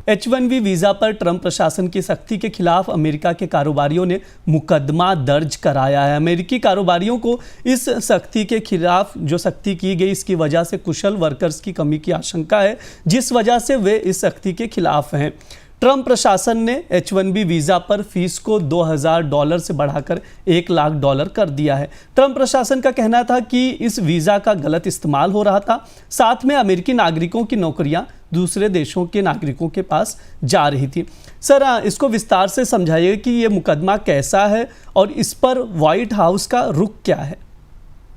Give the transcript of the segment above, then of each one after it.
H-1B visa पर Trump प्रशासन की सख्ती के खिलाफ अमेरिका के कारोबारियों ने मुकदमा दर्ज कराया है। अमेरिकी कारोबारियों को इस सख्ती के खिलाफ जो सख्ती की गई, इसकी वजह से कुशल वर्कर्स की कमी की आशंका है, जिस वजह से वे इस सख्ती के खिलाफ हैं। ट्रंप प्रशासन ने H-1B वीज़ा पर फीस को $2,000 से बढ़ाकर $1,00,000 कर दिया है। ट्रंप प्रशासन का कहना था कि इस वीज़ा का गलत इस्तेमाल हो रहा था, साथ में अमेरिकी नागरिकों की नौकरियां दूसरे देशों के नागरिकों के पास जा रही थी। सर, इसको विस्तार से समझाइए कि ये मुकदमा कैसा है और इस पर व्हाइट हाउस का रुख क्या है।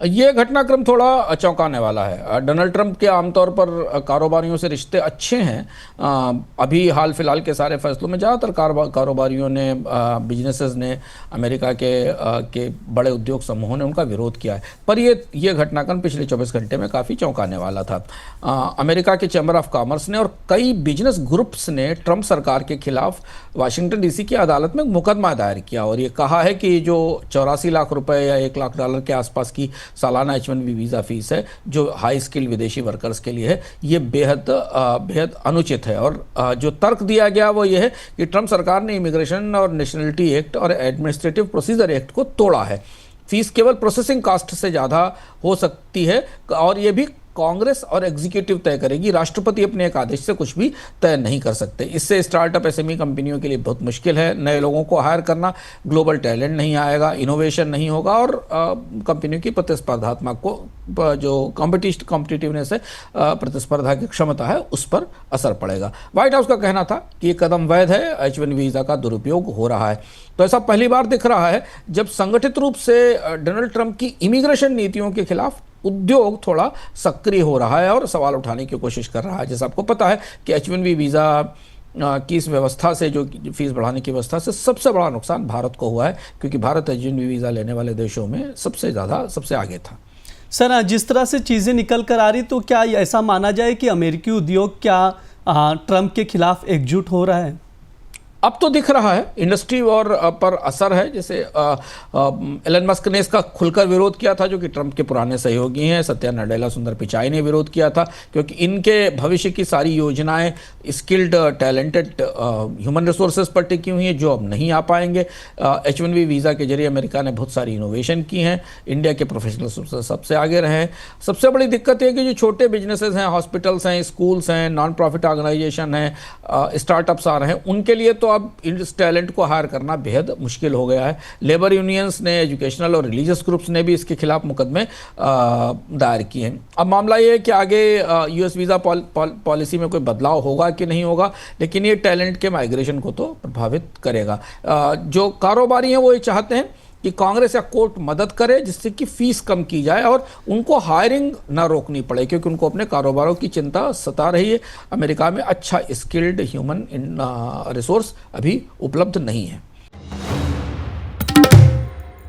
ये घटनाक्रम थोड़ा चौंकाने वाला है। डोनाल्ड ट्रंप के आमतौर पर कारोबारियों से रिश्ते अच्छे हैं। अभी हाल फिलहाल के सारे फैसलों में ज़्यादातर कारोबारियों ने, बिजनेसेस ने, अमेरिका के बड़े उद्योग समूहों ने उनका विरोध किया है। पर ये घटनाक्रम पिछले 24 घंटे में काफ़ी चौंकाने वाला था। अमेरिका के चैम्बर ऑफ कॉमर्स ने और कई बिजनेस ग्रुप्स ने ट्रंप सरकार के खिलाफ वाशिंगटन DC की अदालत में मुकदमा दायर किया और ये कहा है कि जो 84 लाख रुपए या $1,00,000 के आसपास की सालाना H-1B वीज़ा फीस है, जो हाई स्किल विदेशी वर्कर्स के लिए है, ये बेहद अनुचित है। और जो तर्क दिया गया वो ये है कि ट्रंप सरकार ने इमिग्रेशन और नेशनलिटी एक्ट और एडमिनिस्ट्रेटिव प्रोसीजर एक्ट को तोड़ा है। फीस केवल प्रोसेसिंग कॉस्ट से ज़्यादा हो सकती है और ये भी कांग्रेस और एग्जीक्यूटिव तय करेगी। राष्ट्रपति अपने एक आदेश से कुछ भी तय नहीं कर सकते। इससे स्टार्टअप SME कंपनियों के लिए बहुत मुश्किल है नए लोगों को हायर करना। ग्लोबल टैलेंट नहीं आएगा, इनोवेशन नहीं होगा और कंपनियों की प्रतिस्पर्धात्मक को जो कॉम्पिटिटिवनेस है, प्रतिस्पर्धा की क्षमता है, उस पर असर पड़ेगा। व्हाइट हाउस का कहना था कि ये कदम वैध है, H-1B वीज़ा का दुरुपयोग हो रहा है। तो ऐसा पहली बार दिख रहा है जब संगठित रूप से डोनाल्ड ट्रंप की इमिग्रेशन नीतियों के खिलाफ उद्योग थोड़ा सक्रिय हो रहा है और सवाल उठाने की कोशिश कर रहा है। जैसे आपको पता है कि H-1B वीज़ा की इस व्यवस्था से, जो फीस बढ़ाने की व्यवस्था से, सबसे बड़ा नुकसान भारत को हुआ है, क्योंकि भारत H-1B वीज़ा लेने वाले देशों में सबसे आगे था। सर, जिस तरह से चीज़ें निकल कर आ रही, तो क्या ऐसा माना जाए कि अमेरिकी उद्योग क्या ट्रंप के खिलाफ एकजुट हो रहा है? अब तो दिख रहा है इंडस्ट्री और पर असर है। जैसे एलन मस्क ने इसका खुलकर विरोध किया था, जो कि ट्रंप के पुराने सहयोगी हैं। सत्या नडेला, सुंदर पिचाई ने विरोध किया था, क्योंकि इनके भविष्य की सारी योजनाएं स्किल्ड टैलेंटेड ह्यूमन रिसोर्सेज पर टिकी हुई हैं, जो अब नहीं आ पाएंगे। H-1B वीज़ा के जरिए अमेरिका ने बहुत सारी इनोवेशन की हैं, इंडिया के प्रोफेशनल सबसे आगे रहे हैं। सबसे बड़ी दिक्कत है कि जो छोटे बिजनेसेस हैं, हॉस्पिटल्स हैं, स्कूल्स हैं, नॉन प्रॉफिट ऑर्गेनाइजेशन हैं, स्टार्टअप्स आ रहे हैं, उनके लिए तो अब इस टैलेंट को हायर करना बेहद मुश्किल हो गया है। लेबर यूनियंस ने, एजुकेशनल और रिलीजियस ग्रुप्स ने भी इसके खिलाफ मुकदमे दायर किए हैं। अब मामला ये है कि आगे US वीज़ा पॉलिसी में कोई बदलाव होगा कि नहीं होगा, लेकिन ये टैलेंट के माइग्रेशन को तो प्रभावित करेगा। जो कारोबारी हैं वो ये चाहते हैं कि कांग्रेस या कोर्ट मदद करे, जिससे कि फीस कम की जाए और उनको हायरिंग ना रोकनी पड़े, क्योंकि उनको अपने कारोबारों की चिंता सता रही है। अमेरिका में अच्छा स्किल्ड ह्यूमन रिसोर्स अभी उपलब्ध नहीं है।